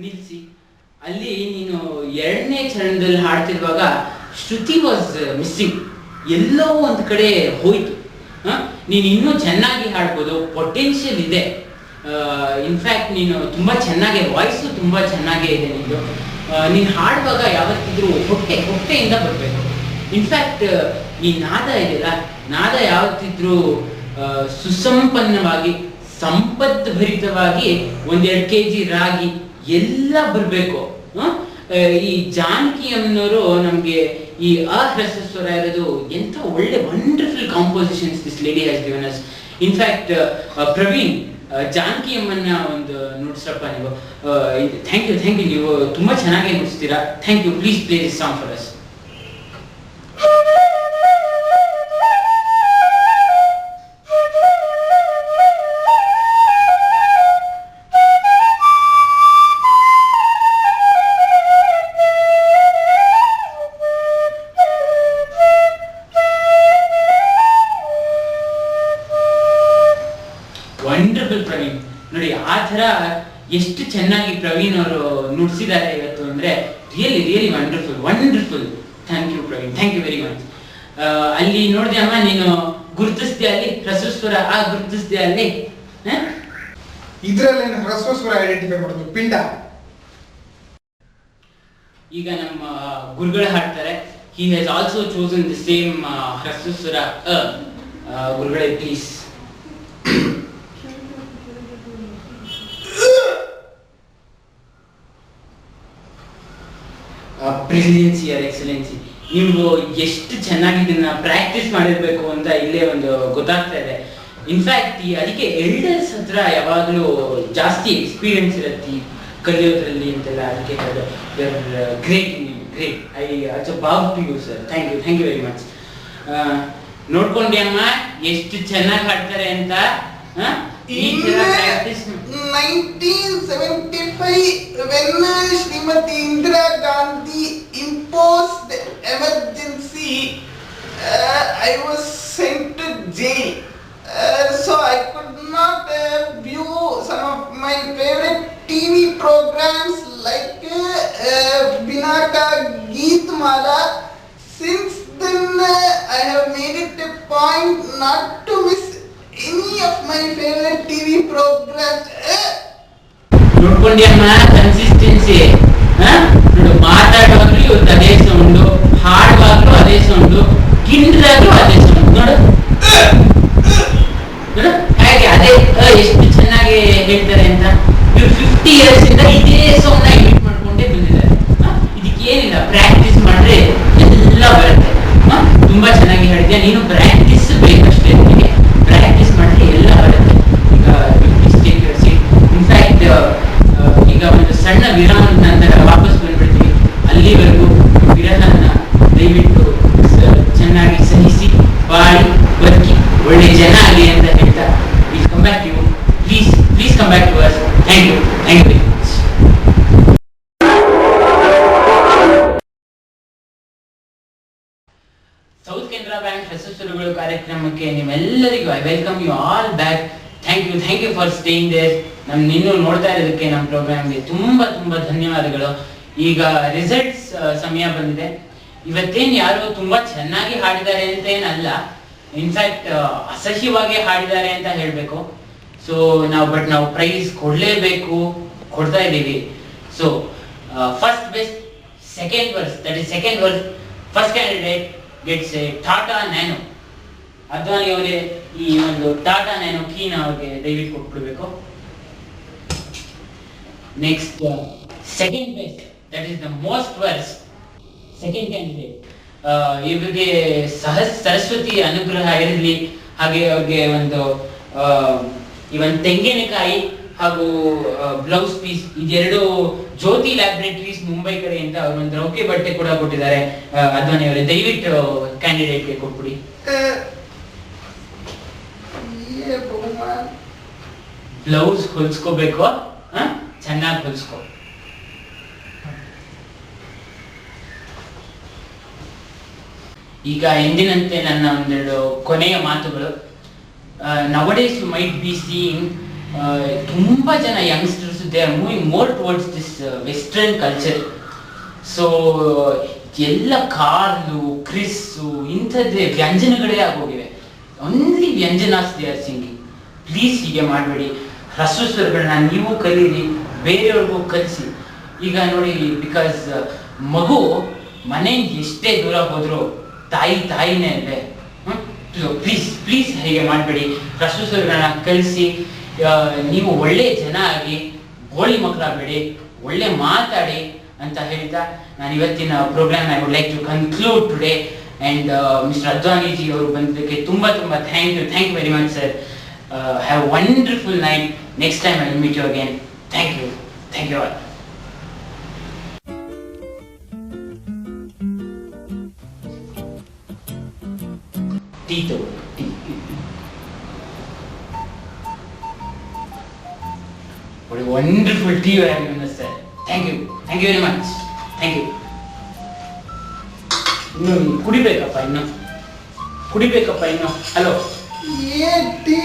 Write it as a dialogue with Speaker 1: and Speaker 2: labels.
Speaker 1: ನಿಲ್ಲಿಸಿ. ಅಲ್ಲಿ ನೀನು ಎರಡನೇ ಚರಣದಲ್ಲಿ ಹಾಡ್ತಿರುವಾಗ ಶ್ರುತಿ ವಾಸ್ ಮಿಸ್ಸಿಂಗ್, ಎಲ್ಲೋ ಒಂದು ಕಡೆ ಹೋಯ್ತು. ನೀನು ಇನ್ನೂ ಚೆನ್ನಾಗಿ ಹಾಡ್ಬೋದು, ಪೊಟೆನ್ಷಿಯಲ್ ಇದೆ. ಇನ್ಫ್ಯಾಕ್ಟ್ ನೀನು ತುಂಬ ಚೆನ್ನಾಗಿ, ವಾಯ್ಸು ತುಂಬ ಚೆನ್ನಾಗೇ ಇದೆ ನಿಂದು. ನೀನು ಹಾಡುವಾಗ ಯಾವತ್ತಿದ್ರೂ ಹೊಟ್ಟೆಯಿಂದ ಬರಬೇಕು. ಇನ್ಫ್ಯಾಕ್ಟ್ ಈ ನಾದ ಇದೆಯಲ್ಲ, ನಾದ ಯಾವತ್ತಿದ್ರೂ ಸುಸಂಪನ್ನವಾಗಿ, ಸಂಪದ್ಭರಿತವಾಗಿ 1-2 kg ರಾಗಿ ಎಲ್ಲ ಬರಬೇಕು. ಈ ಜಾನಕಿ ಅಮ್ಮನವರು ನಮಗೆ ಈ ಅಹ್ರಸ್ವರ ಇರೋದು ಎಂಥ ಒಳ್ಳೆ wonderful compositions this lady has given us. In fact Praveen, Janaki ಅಮ್ಮನ್ನ ಒಂದು ನುಡಿಸ್ರಪ್ಪ ನೀವು. ಥ್ಯಾಂಕ್ ಯು, ನೀವು ತುಂಬ ಚೆನ್ನಾಗಿ ನುಡಿಸ್ತೀರಾ. Thank you. Please play this song for us. Wonderful Praveen. ನೋಡಿ, ಆ ಥರ ಎಷ್ಟು ಚೆನ್ನಾಗಿ ಪ್ರವೀಣ್ ಅವರು ನುಡಿಸಿದ್ದಾರೆ ಇವತ್ತು ಅಂದ್ರೆ really wonderful. Thank you Praveen, thank you very much. ಅಲ್ಲಿ ನೋಡಿದೆ ಅಮ್ಮ, ನೀನು ಗುರುತಿಸ್ದೆ ಅಲ್ಲಿ ಹ್ರಸ್ವಸ್ವರ, ಗುರುತಿಸ್ದೆ ಅಲ್ಲಿ.
Speaker 2: ಇದ್ರಲ್ಲಿ ಹ್ರಸ್ವಸ್ವರ ಐಡೆಂಟಿಫೈ ಮಾಡೋದು ಪಿಂಡ.
Speaker 1: ಈಗ ನಮ್ಮ ಗುರುಗಳು ಹಾಡ್ತಾರೆ. He has also chosen the same ಹ್ರಸ್ವಸ್ವರ. ಗುರುಗಳೇ ಪ್ಲೀಸ್. ಬ್ರಿಲಿಯನ್ಸಿ R excellency. ನೀವು ಎಷ್ಟು ಚೆನ್ನಾಗಿ ಇದನ್ನ ಪ್ರಾಕ್ಟೀಸ್ ಮಾಡಿರ್ಬೇಕು ಅಂತ ಇಲ್ಲೇ ಒಂದು ಗೊತ್ತಾಗ್ತಾ ಇದೆ. ಇನ್ಫ್ಯಾಕ್ಟ್ ಅದಕ್ಕೆ ಎಲ್ಡರ್ಸ್ ಹತ್ರ ಯಾವಾಗಲೂ ಜಾಸ್ತಿ ಎಕ್ಸ್ಪೀರಿಯನ್ಸ್ ಇರುತ್ತೆ ಕಲಿಯೋದ್ರಲ್ಲಿ ಅಂತೆಲ್ಲ. ಅದಕ್ಕೆ great. I also bow to you sir. Thank you very much. ನೋಡ್ಕೊಂಡೆ ಅಮ್ಮ ಎಷ್ಟು ಚೆನ್ನಾಗಿ ಹಾಡ್ತಾರೆ ಅಂತ.
Speaker 3: In 1975, when Srimati Indira Gandhi imposed emergency, I was sent to jail. So I could not view some of my favorite TV programs like Binaka Geetmala. Since then, I have made it a point not to miss any of my favorite TV programs.
Speaker 1: ನೋಡ್ಕೊಂಡಿ ಅಮ್ಮ consistency. ನೋಡು, ಮಾತಾಡುವಾಗ್ಲೂ ಇವತ್ತು ಅದೇ sound, ಹಾಡುವಾಗ್ಲೂ ಅದೇ sound, ಗಿಂಡ್ರಾಗ್ಲೂ ಅದೇ sound. ನೋಡು ಹಾಗೆ ಅದೇ ಎಷ್ಟು ಚೆನ್ನಾಗಿ ಹೇಳ್ತಾರೆ ಅಂತ. ಇವ್ರು 50 years ಇಂದ ಇದೇ ಸೌಂಡ್ ಇಮಿಟ್ ಮಾಡ್ಕೊಂಡೇ ಬಂದಿದ್ದಾರೆ. ಇದಕ್ಕೆ ಏನಿಲ್ಲ, ಪ್ರಾಕ್ಟೀಸ್ ಮಾಡ್ರೆ ಎಲ್ಲ ಬರುತ್ತೆ. ತುಂಬಾ ಚೆನ್ನಾಗಿ ಹೇಳಿದ್ಯಾ. ನೀನು ಪ್ರಾಕ್ಟೀಸ್ ಬೇಕಷ್ಟೇ, ನಿನಗೆ ಪ್ರಾಕ್ಟೀಸ್ ಮಾಡಿದ್ರೆ ಎಲ್ಲ ಬರುತ್ತೆ. ಈಗ ಇನ್ಫ್ಯಾಕ್ಟ್ ಈಗ ಒಂದು ಸಣ್ಣ ವಿರಾಮದ ನಂತರ ವಾಪಸ್ ಬಂದ್ಬಿಡ್ತೀವಿ. ಅಲ್ಲಿವರೆಗೂ ವಿರಹನ ದಯವಿಟ್ಟು ಚೆನ್ನಾಗಿ ಸಹಿಸಿ ಬಾಳಿ ಬದುಕಿ ಒಳ್ಳೆ ಜನ ಆಗಲಿ ಅಂತ ಹೇಳ್ತಾ, please come back you, please come back to us. Thank you very much. South Canara bank ಹ್ರಸ್ವಸ್ವರಗಳು ಕಾರ್ಯಕ್ರಮಕ್ಕೆ ನಿಮ್ಮೆಲ್ಲರಿಗೂ I welcome you all back. Thank you for staying there. ನಿನ್ನೂ ನೋಡ್ತಾ ಇರೋದಕ್ಕೆ ನಮ್ಮ ಪ್ರೋಗ್ರಾಮ್ಗೆ ತುಂಬಾ ಧನ್ಯವಾದಗಳು. ಈಗ ರಿಸಲ್ಟ್ಸ್ ಸಮಯ ಬಂದಿದೆ. ಇವತ್ತೇನು ಯಾರು ತುಂಬಾ ಚೆನ್ನಾಗಿ ಹಾಡಿದ್ದಾರೆ ಅಂತ ಏನಲ್ಲ, ಇನ್ಫ್ಯಾಕ್ಟ್ ಅಸಹ್ಯವಾಗಿ ಹಾಡಿದ್ದಾರೆ ಅಂತ ಹೇಳಬೇಕು. ಸೊ ನಾವು ಪ್ರೈಸ್ ಕೊಡಲೇಬೇಕು, ಕೊಡ್ತಾ ಇದ್ದೀವಿ. So first best second worse, that is second worse, first candidate gets a Tata Nano. Advani ಅವರೇ ಈ ಒಂದು ಟಾಟಾ ನ್ಯಾನೋ ಕೀನ ಅವ್ರಿಗೆ ದಯವಿಟ್ಟು ಕೊಟ್ಬಿಡ್ಬೇಕು. Next second best, that is the most worse, second candidate. ಇವ್ರಿಗೆ ಸರಸ್ವತಿ ಅನುಗ್ರಹ ಇರಲಿ. ಹಾಗೆ ಅವ್ರಿಗೆ ಒಂದು ತೆಂಗಿನಕಾಯಿ ಹಾಗೂ ಬ್ಲೌಸ್ ಪೀಸ್, ಇದೆರಡು ಜ್ಯೋತಿ ಲ್ಯಾಬ್ರೇಟರೀಸ್ ಮುಂಬೈ ಕಡೆಯಿಂದ ಅವ್ರು ಒಂದು ರೌಕೆ ಬಟ್ಟೆ ಕೂಡ ಕೊಟ್ಟಿದ್ದಾರೆ. ಅದ್ವಾನಿ ಅವರೇ ದಯವಿಟ್ಟು ಕ್ಯಾಂಡಿಡೇಟ್ಗೆ ಕೊಟ್ಬಿಡಿ. ಬ್ಲೌಸ್ ಹೊಲ್ಸ್ಕೋಬೇಕು, ಚೆನ್ನಾಗಿ ಹೊಲ್ಸ್ಕೊ. ಈಗ ಎಂದಿನಂತೆ ನನ್ನ ಒಂದೆರಡು ಕೊನೆಯ ಮಾತುಗಳು. Nowadays you might be seeing ತುಂಬಾ ಜನ youngsters they are moving more towards this Western culture. So ಎಲ್ಲ ಕಾರ್ಲು ಕ್ರಿಸ್ಸು ಇಂಥದ್ದೇ ವ್ಯಂಜನಗಳೇ ಆಗೋಗಿವೆ. ಓನ್ಲಿ ವ್ಯಂಜನಾಸ್ ದೇ ಆರ್ ಸಿಂಗಿಂಗ್. ಪ್ಲೀಸ್ ಹೀಗೆ ಮಾಡಬೇಡಿ. ಹ್ರಸ್ವ ಸ್ವರಗಳನ್ನ ನೀವು ಕಲೀರಿ, ಬೇರೆಯವ್ರಿಗೂ ಕಲಿಸಿ. ಈಗ ನೋಡಿ, ಬಿಕಾಸ್ ಮಗು ಮನೆಯಿಂದ ಎಷ್ಟೇ ದೂರ ಹೋದ್ರು ತಾಯಿನೇ ಅಲ್ಲೇ. ಪ್ಲೀಸ್ ಪ್ಲೀಸ್ ಹೀಗೆ ಮಾಡಬೇಡಿ. ಹ್ರಸ್ವ ಸ್ವರಗಳನ್ನ ಕಲಿಸಿ. ನೀವು ಒಳ್ಳೆ ಜನ ಆಗಿ, ಗೋಳಿ ಮಕ್ಕಳಾಗಬೇಡಿ, ಒಳ್ಳೆ ಮಾತಾಡಿ ಅಂತ ಹೇಳ್ತಾ ನಾನು ಇವತ್ತಿನ program I would like to conclude today. And mister Advaniji ಅವರು ಬಂದಿದ್ದಕ್ಕೆ ತುಂಬ thank you very much sir. Have wonderful night. Next time I will meet you again. Thank you all. Tea ತಗೋ, tea. What a wonderful tea you have given us, sir. Thank you very much. Thank you. ಕುಡಿಬೇಕಪ್ಪ ಇನ್ನು. Hello.
Speaker 3: Tea